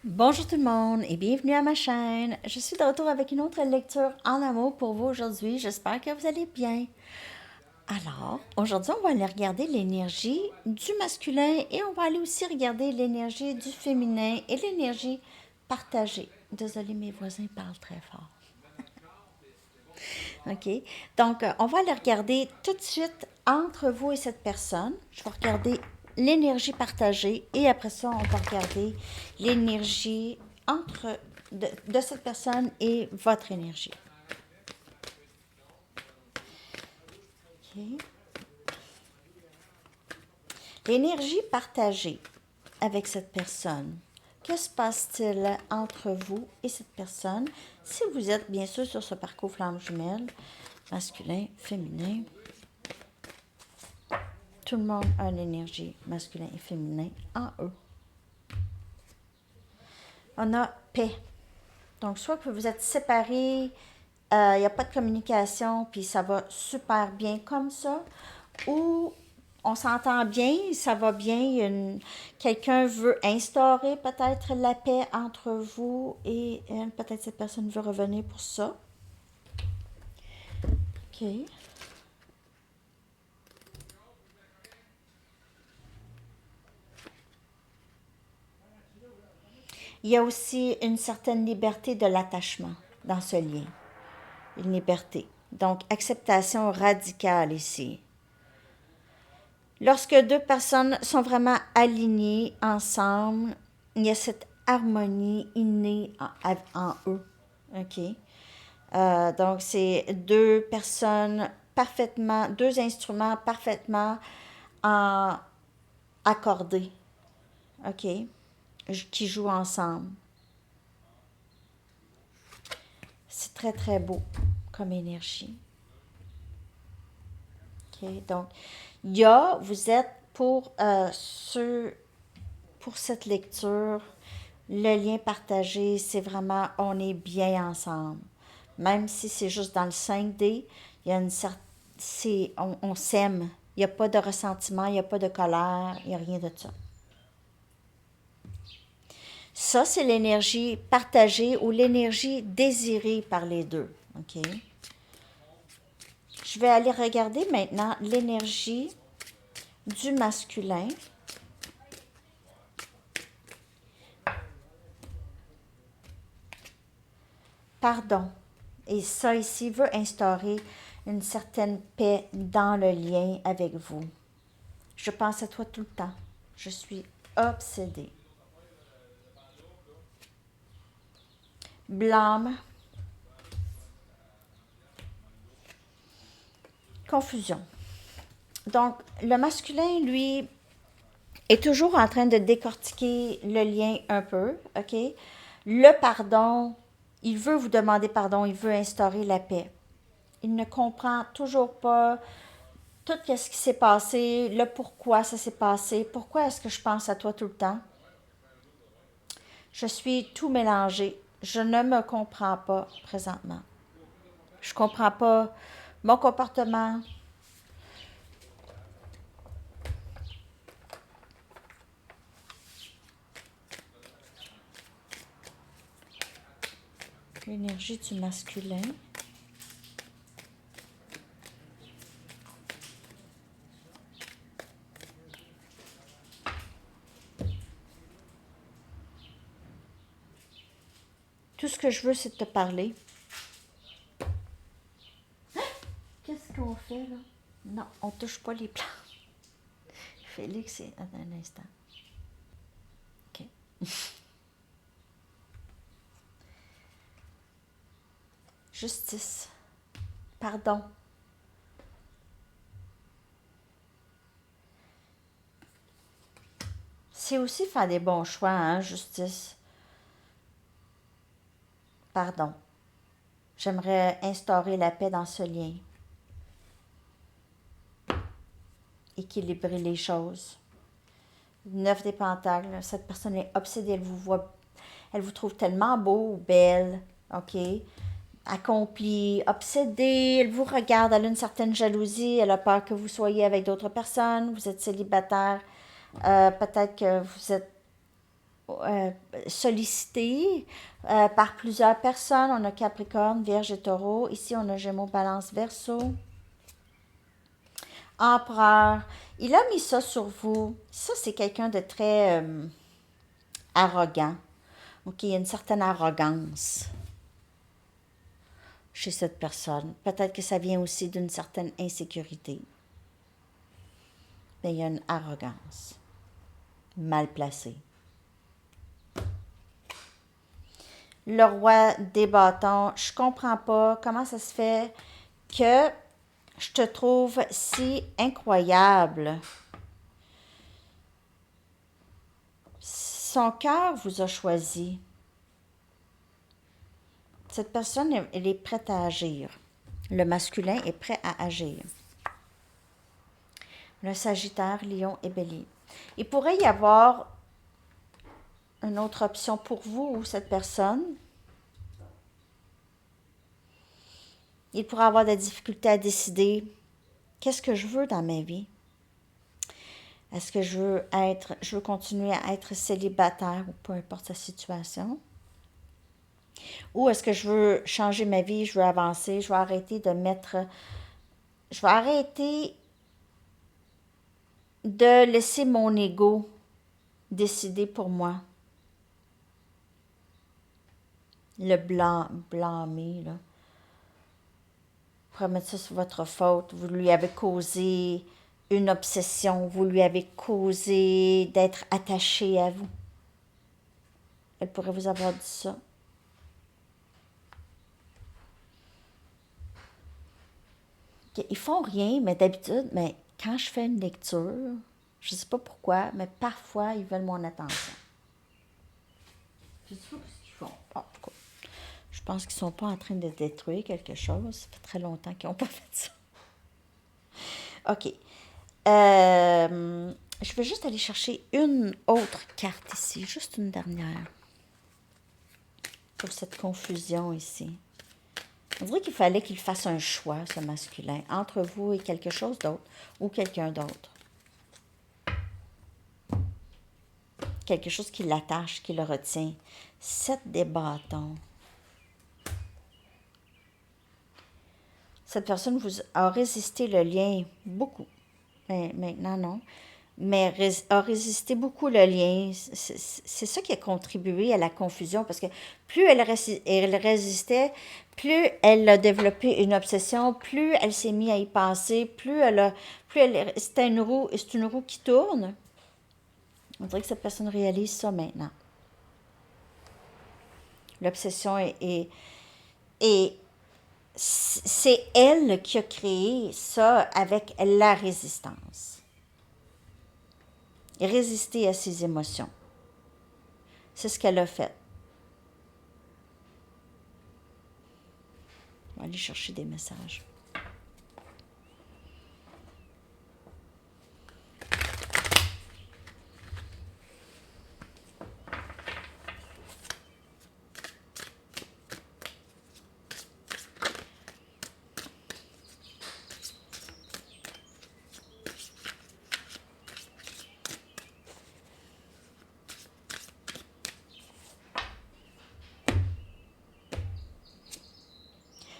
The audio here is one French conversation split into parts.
Bonjour tout le monde et bienvenue à ma chaîne. Je suis de retour avec une autre lecture en amour pour vous aujourd'hui. J'espère que vous allez bien. Alors, aujourd'hui, on va aller regarder l'énergie du masculin et on va aller aussi regarder l'énergie du féminin et l'énergie partagée. Désolée, mes voisins parlent très fort. OK? Donc, on va aller regarder tout de suite entre vous et cette personne. Je vais regarder l'énergie partagée et après ça, on va regarder l'énergie entre de cette personne et votre énergie. OK? L'énergie partagée avec cette personne. Que se passe-t-il entre vous et cette personne si vous êtes bien sûr sur ce parcours flamme jumelle, masculin, féminin? Tout le monde a une énergie masculin et féminin en eux. On a paix. Donc, soit que vous êtes séparés, il n'y a pas de communication, puis ça va super bien comme ça, ou on s'entend bien, ça va bien, quelqu'un veut instaurer peut-être la paix entre vous et peut-être cette personne veut revenir pour ça. OK. Il y a aussi une certaine liberté de l'attachement dans ce lien. Une liberté. Donc, acceptation radicale ici. Lorsque deux personnes sont vraiment alignées ensemble, il y a cette harmonie innée en eux. OK? Donc, c'est deux personnes parfaitement, deux instruments parfaitement en accordés. OK? Qui jouent ensemble. C'est très, très beau comme énergie. OK? Donc, vous êtes pour cette lecture, le lien partagé, c'est vraiment, on est bien ensemble. Même si c'est juste dans le 5D, il y a une certaine, on s'aime. Il n'y a pas de ressentiment, il n'y a pas de colère, il n'y a rien de ça. Ça, c'est l'énergie partagée ou l'énergie désirée par les deux. OK? Je vais aller regarder maintenant l'énergie du masculin. Pardon. Et ça ici veut instaurer une certaine paix dans le lien avec vous. Je pense à toi tout le temps. Je suis obsédée. Blâme. Confusion. Donc, le masculin, lui, est toujours en train de décortiquer le lien un peu, OK? Le pardon, il veut vous demander pardon, il veut instaurer la paix. Il ne comprend toujours pas tout ce qui s'est passé, le pourquoi ça s'est passé, pourquoi est-ce que je pense à toi tout le temps. Je suis tout mélangée. Je ne me comprends pas présentement. Je ne comprends pas mon comportement. L'énergie du masculin. Tout ce que je veux, c'est de te parler. Qu'est-ce qu'on fait là? Non, on touche pas les plantes. Félix, attends un instant. OK. Justice. Pardon. C'est aussi faire des bons choix, hein, justice. Pardon. J'aimerais instaurer la paix dans ce lien. Équilibrer les choses. 9 des pentacles, cette personne est obsédée, elle vous trouve tellement beau ou belle, OK? Accomplie, obsédée, elle vous regarde, elle a une certaine jalousie, elle a peur que vous soyez avec d'autres personnes, vous êtes célibataire, peut-être que vous êtes euh, sollicité par plusieurs personnes. On a Capricorne, Vierge et Taureau. Ici, on a Gémeaux, Balance, Verseau. Empereur. Il a mis ça sur vous. Ça, c'est quelqu'un de très arrogant. OK, il y a une certaine arrogance chez cette personne. Peut-être que ça vient aussi d'une certaine insécurité. Mais il y a une arrogance mal placée. Le roi des bâtons, je comprends pas comment ça se fait que je te trouve si incroyable. Son cœur vous a choisi. Cette personne, elle est prête à agir. Le masculin est prêt à agir. Le Sagittaire, Lion et Bélier. Il pourrait y avoir une autre option pour vous ou cette personne. Il pourrait avoir des difficultés à décider qu'est-ce que je veux dans ma vie. Est-ce que je veux continuer à être célibataire ou peu importe sa situation? Ou est-ce que je veux changer ma vie, je veux avancer, je vais arrêter de laisser mon ego décider pour moi. Le blâmer, là. Vous pourrez mettre ça sur votre faute. Vous lui avez causé une obsession. Vous lui avez causé d'être attaché à vous. Elle pourrait vous avoir dit ça. Ils font rien, mais d'habitude, mais quand je fais une lecture, je ne sais pas pourquoi, mais parfois, ils veulent mon attention. Je ne sais pas ce qu'ils font. Ah, pourquoi? Je pense qu'ils ne sont pas en train de détruire quelque chose. Ça fait très longtemps qu'ils n'ont pas fait ça. OK. Je vais juste aller chercher une autre carte ici. Juste une dernière. Pour cette confusion ici. On dirait qu'il fallait qu'il fasse un choix, ce masculin, entre vous et quelque chose d'autre ou quelqu'un d'autre. Quelque chose qui l'attache, qui le retient. 7 des bâtons. Cette personne vous a résisté le lien beaucoup. Mais maintenant, non. Mais a résisté beaucoup le lien. C'est ça qui a contribué à la confusion, parce que plus elle résistait, plus elle a développé une obsession, plus elle s'est mise à y penser, c'est une roue qui tourne. On dirait que cette personne réalise ça maintenant. L'obsession est c'est elle qui a créé ça avec la résistance. Résister à ses émotions. C'est ce qu'elle a fait. On va aller chercher des messages.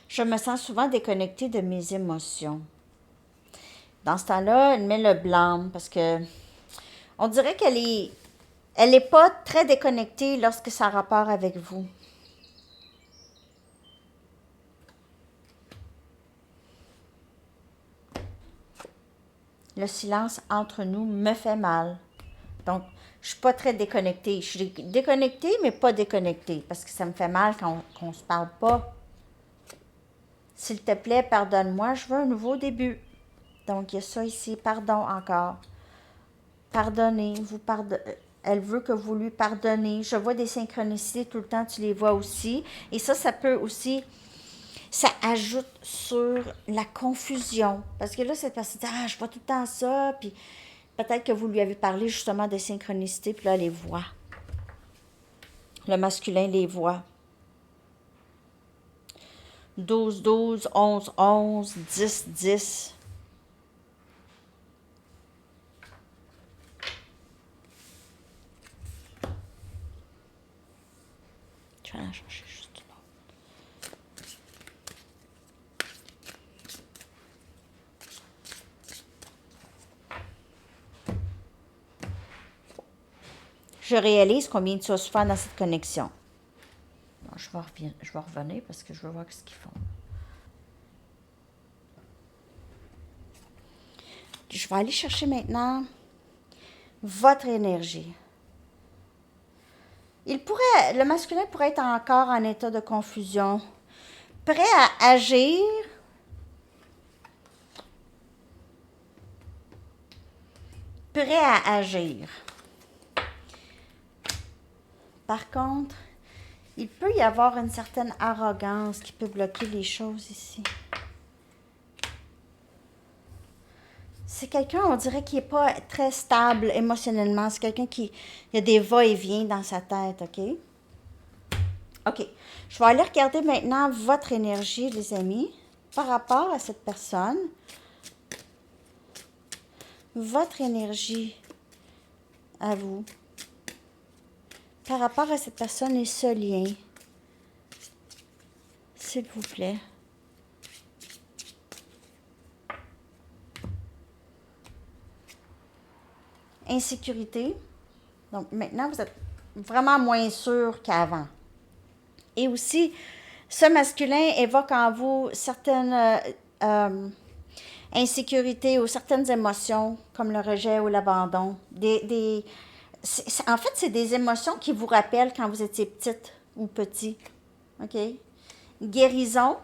Je me sens souvent déconnectée de mes émotions. Dans ce temps-là, elle met le blâme parce que on dirait elle est pas très déconnectée lorsque ça a rapport avec vous. Le silence entre nous me fait mal. Donc, je suis pas très déconnectée. Je suis déconnectée, mais pas déconnectée parce que ça me fait mal quand on se parle pas. S'il te plaît, pardonne-moi, je veux un nouveau début. Donc, il y a ça ici. Pardon encore. Pardonnez. Elle veut que vous lui pardonnez. Je vois des synchronicités tout le temps, tu les vois aussi. Et ça peut aussi, ça ajoute sur la confusion. Parce que là, cette personne dit, je vois tout le temps ça. Puis peut-être que vous lui avez parlé justement des synchronicités, puis là, elle les voit. Le masculin les voit. 12, 12, 11, 11, 10, 10. vais aller chercher juste l'autre. Je réalise combien tu as souffert dans cette connexion. Bon, je vais revenir parce que je veux voir ce qu'ils font. Je vais aller chercher maintenant votre énergie. Le masculin pourrait être encore en état de confusion, prêt à agir, Par contre, il peut y avoir une certaine arrogance qui peut bloquer les choses ici. C'est quelqu'un, on dirait, qui n'est pas très stable émotionnellement. C'est quelqu'un qui il y a des va-et-vient dans sa tête, OK? OK. Je vais aller regarder maintenant votre énergie, les amis, par rapport à cette personne. Votre énergie à vous, par rapport à cette personne et ce lien. S'il vous plaît. Insécurité. Donc, maintenant, vous êtes vraiment moins sûr qu'avant. Et aussi, ce masculin évoque en vous certaines insécurités ou certaines émotions, comme le rejet ou l'abandon. En fait, c'est des émotions qui vous rappellent quand vous étiez petite ou petit. OK? Guérison.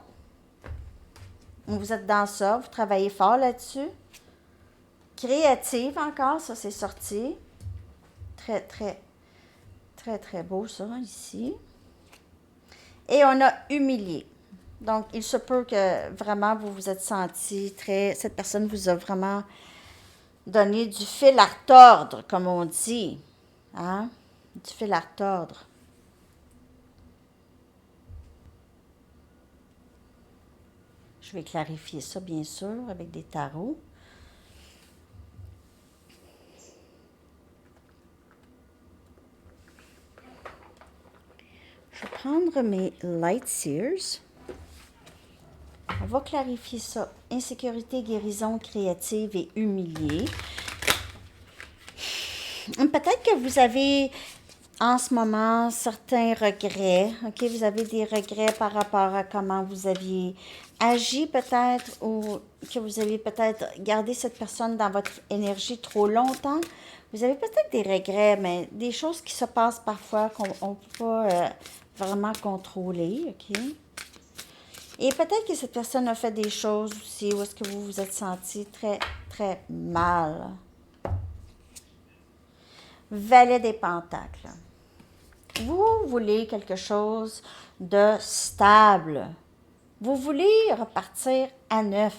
Vous êtes dans ça, vous travaillez fort là-dessus. Créative encore, ça c'est sorti. Très, très, très, très beau ça, ici. Et on a humilié. Donc, il se peut que vraiment vous vous êtes senti très... Cette personne vous a vraiment donné du fil à retordre, comme on dit. Hein? Du fil à retordre. Je vais clarifier ça, bien sûr, avec des tarots. Je vais prendre mes Light Seers. On va clarifier ça. Insécurité, guérison, créative et humiliée. Peut-être que vous avez en ce moment certains regrets. OK? Vous avez des regrets par rapport à comment vous aviez agi peut-être ou que vous avez peut-être gardé cette personne dans votre énergie trop longtemps. Vous avez peut-être des regrets, mais des choses qui se passent parfois qu'on ne peut pas vraiment contrôler. OK? Et peut-être que cette personne a fait des choses aussi où est-ce que vous vous êtes senti très, très mal. Valet des Pentacles. Vous voulez quelque chose de stable. Vous voulez repartir à neuf.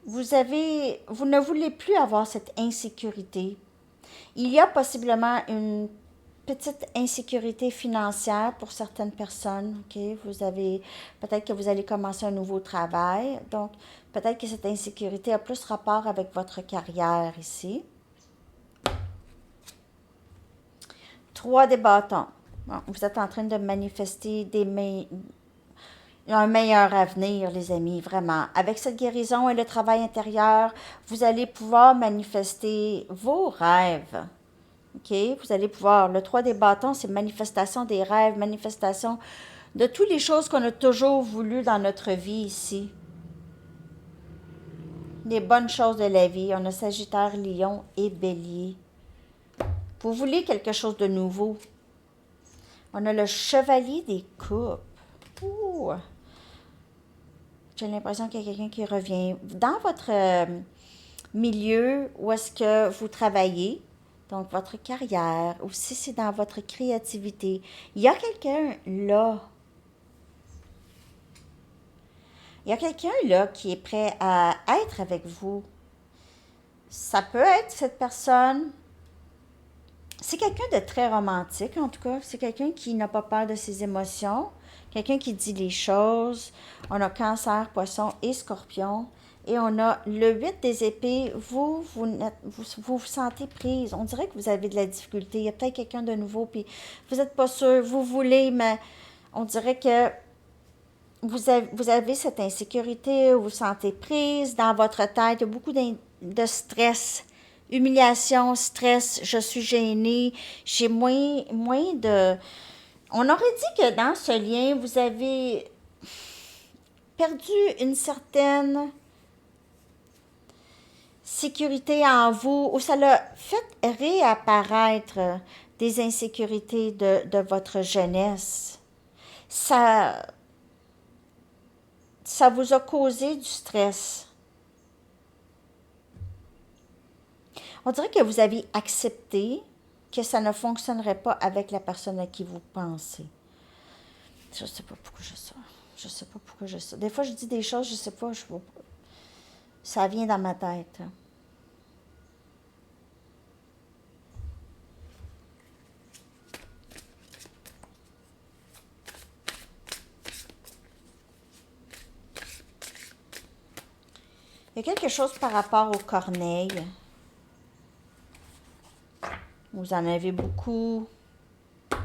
Vous ne voulez plus avoir cette insécurité. Il y a possiblement une petite insécurité financière pour certaines personnes. Okay? Peut-être que vous allez commencer un nouveau travail. Donc, peut-être que cette insécurité a plus rapport avec votre carrière ici. 3 des bâtons. Bon, vous êtes en train de manifester un meilleur avenir, les amis, vraiment. Avec cette guérison et le travail intérieur, vous allez pouvoir manifester vos rêves. OK? Vous allez pouvoir. Le 3 des bâtons, c'est manifestation des rêves, manifestation de toutes les choses qu'on a toujours voulu dans notre vie ici. Les bonnes choses de la vie. On a Sagittaire, Lion et Bélier. Vous voulez quelque chose de nouveau. On a le Chevalier des Coupes. Ouh! J'ai l'impression qu'il y a quelqu'un qui revient. Dans votre milieu où est-ce que vous travaillez, donc votre carrière, ou si c'est dans votre créativité, il y a quelqu'un là. Il y a quelqu'un là qui est prêt à être avec vous. Ça peut être cette personne. C'est quelqu'un de très romantique, en tout cas. C'est quelqu'un qui n'a pas peur de ses émotions. Quelqu'un qui dit les choses. On a Cancer, Poisson et Scorpion. Et on a le 8 des épées. Vous sentez prise. On dirait que vous avez de la difficulté. Il y a peut-être quelqu'un de nouveau, puis vous n'êtes pas sûr. Vous voulez, mais on dirait que vous avez cette insécurité, vous vous sentez prise dans votre tête. Il y a beaucoup de stress. Humiliation, stress, je suis gênée. J'ai moins de... On aurait dit que dans ce lien, vous avez perdu une certaine sécurité en vous, ou ça l'a fait réapparaître des insécurités de votre jeunesse. Ça, ça vous a causé du stress. On dirait que vous avez accepté que ça ne fonctionnerait pas avec la personne à qui vous pensez. Je sais pas pourquoi je ça. Je sais pas pourquoi je ça. Des fois, je dis des choses, je sais pas, ça vient dans ma tête. Il y a quelque chose par rapport aux corneilles. Vous en avez beaucoup.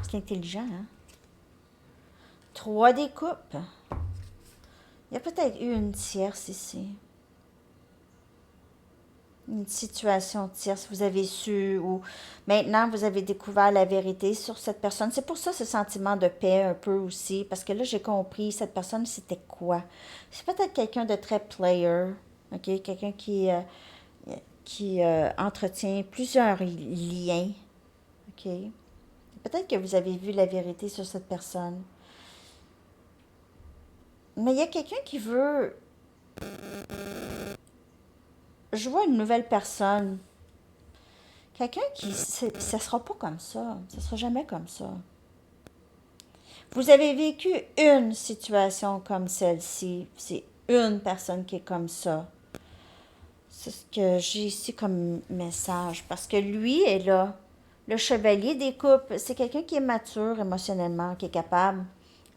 C'est intelligent, hein? 3 des coupes. Il y a peut-être eu une tierce ici. Une situation tierce, vous avez su, ou maintenant vous avez découvert la vérité sur cette personne. C'est pour ça ce sentiment de paix un peu aussi, parce que là j'ai compris cette personne c'était quoi. C'est peut-être quelqu'un de très player, ok, quelqu'un qui entretient plusieurs liens, ok. Peut-être que vous avez vu la vérité sur cette personne. Mais il y a quelqu'un qui veut... Je vois une nouvelle personne. Quelqu'un qui... Ça sera pas comme ça. Ça sera jamais comme ça. Vous avez vécu une situation comme celle-ci. C'est une personne qui est comme ça. C'est ce que j'ai ici comme message. Parce que lui est là. Le chevalier des coupes, c'est quelqu'un qui est mature émotionnellement, qui est capable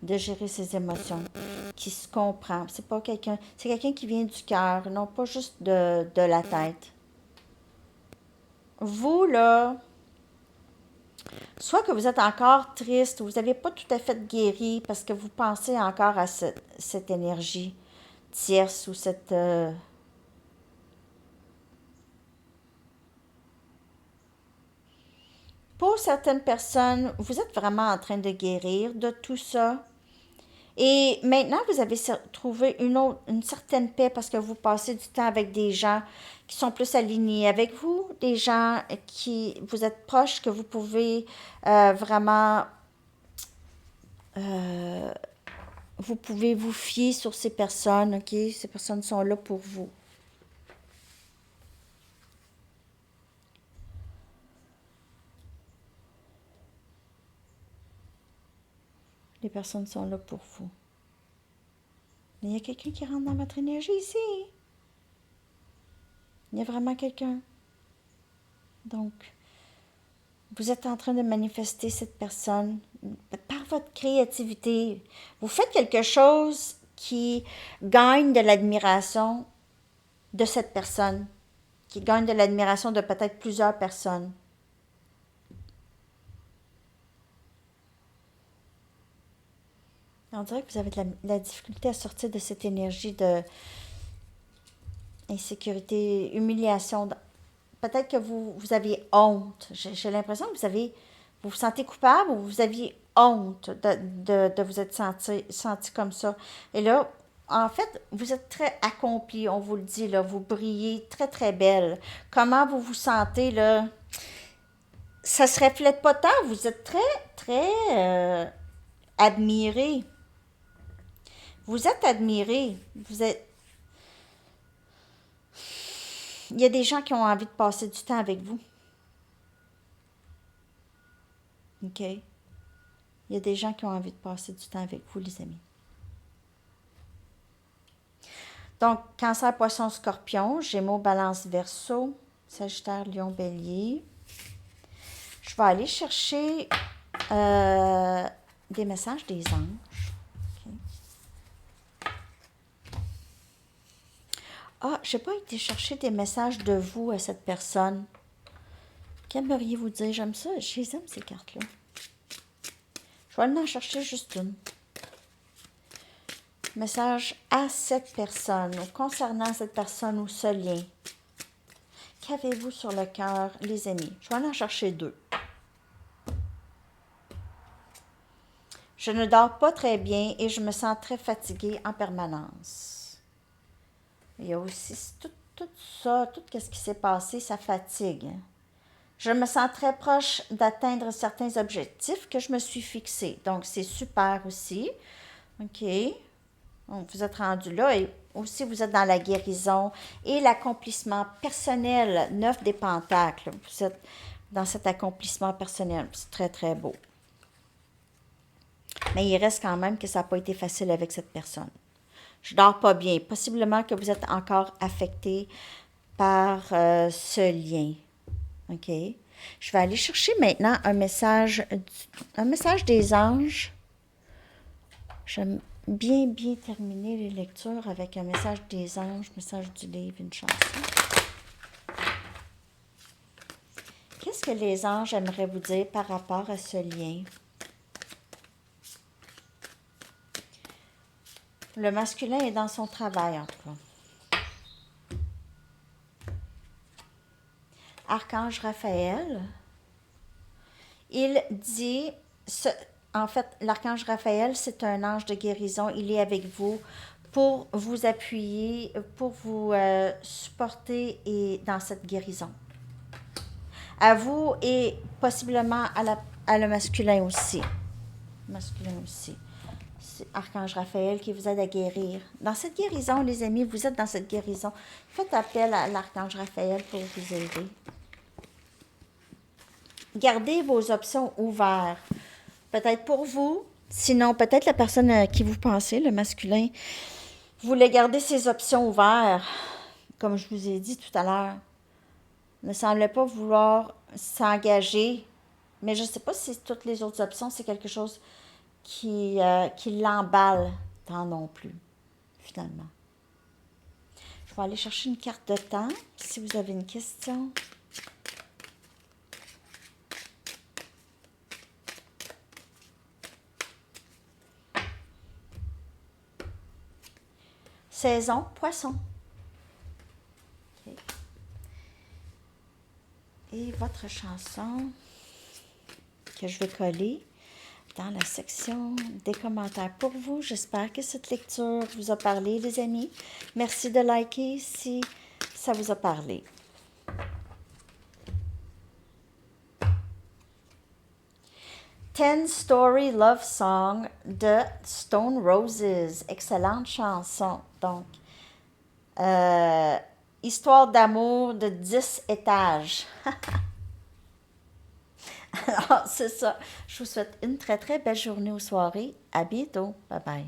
de gérer ses émotions, qui se comprend. C'est pas quelqu'un, c'est quelqu'un qui vient du cœur, non pas juste de la tête. Vous, là, soit que vous êtes encore triste, ou vous n'avez pas tout à fait guéri parce que vous pensez encore à cette énergie tierce ou cette... Pour certaines personnes, vous êtes vraiment en train de guérir de tout ça. Et maintenant, vous avez trouvé une certaine paix parce que vous passez du temps avec des gens qui sont plus alignés avec vous, des gens qui vous êtes proches, que vous pouvez vraiment, euh, vous pouvez vous fier sur ces personnes, ok? Ces personnes sont là pour vous. Les personnes sont là pour vous. Mais il y a quelqu'un qui rentre dans votre énergie ici. Il y a vraiment quelqu'un. Donc, vous êtes en train de manifester cette personne par votre créativité. Vous faites quelque chose qui gagne de l'admiration de cette personne, qui gagne de l'admiration de peut-être plusieurs personnes. On dirait que vous avez de la difficulté à sortir de cette énergie de insécurité, humiliation. Peut-être que vous aviez honte. J'ai l'impression que vous vous sentez coupable ou vous aviez honte de vous être senti comme ça. Et là, en fait, vous êtes très accompli, on vous le dit, là, vous brillez très, très belle. Comment vous vous sentez, là? Ça se reflète pas tant, vous êtes très, très admiré. Vous êtes admiré. Il y a des gens qui ont envie de passer du temps avec vous. OK? Il y a des gens qui ont envie de passer du temps avec vous, les amis. Donc, Cancer, Poisson, Scorpion, Gémeaux, Balance, Verseau, Sagittaire, Lion, Bélier. Je vais aller chercher des messages des anges. Ah, je n'ai pas été chercher des messages de vous à cette personne. Qu'aimeriez-vous dire? J'aime ça. Je les aime, ces cartes-là. Je vais aller en chercher juste une. Message à cette personne, ou concernant cette personne ou ce lien. Qu'avez-vous sur le cœur, les amis? Je vais aller en chercher deux. Je ne dors pas très bien et je me sens très fatiguée en permanence. Il y a aussi tout ça, tout ce qui s'est passé, ça fatigue. Je me sens très proche d'atteindre certains objectifs que je me suis fixés. Donc, c'est super aussi. OK. Donc, vous êtes rendu là et aussi vous êtes dans la guérison et l'accomplissement personnel, 9 des pentacles. Vous êtes dans cet accomplissement personnel. C'est très, très beau. Mais il reste quand même que ça n'a pas été facile avec cette personne. Je dors pas bien. Possiblement que vous êtes encore affecté par ce lien. OK? Je vais aller chercher maintenant un message des anges. J'aime bien terminer les lectures avec un message des anges, message du livre, une chanson. Qu'est-ce que les anges aimeraient vous dire par rapport à ce lien? Le masculin est dans son travail, en tout cas. Archange Raphaël, il dit, en fait, l'archange Raphaël, c'est un ange de guérison. Il est avec vous pour vous appuyer, pour vous supporter et dans cette guérison. À vous et possiblement à le masculin aussi. Masculin aussi. C'est Archange Raphaël qui vous aide à guérir. Dans cette guérison, les amis, vous êtes dans cette guérison. Faites appel à l'Archange Raphaël pour vous aider. Gardez vos options ouvertes. Peut-être pour vous, sinon peut-être la personne à qui vous pensez, le masculin, voulait garder ses options ouvertes. Comme je vous ai dit tout à l'heure, ne semblait pas vouloir s'engager. Mais je ne sais pas si toutes les autres options, c'est quelque chose qui l'emballe tant non plus, finalement. Je vais aller chercher une carte de temps, si vous avez une question. Saison, poisson. Okay. Et votre chanson que je vais coller dans la section des commentaires pour vous. J'espère que cette lecture vous a parlé, les amis. Merci de liker si ça vous a parlé. Ten Story Love Song de Stone Roses. Excellente chanson. Donc, histoire d'amour de 10 étages. Alors, c'est ça. Je vous souhaite une très, très belle journée ou soirée. À bientôt. Bye bye.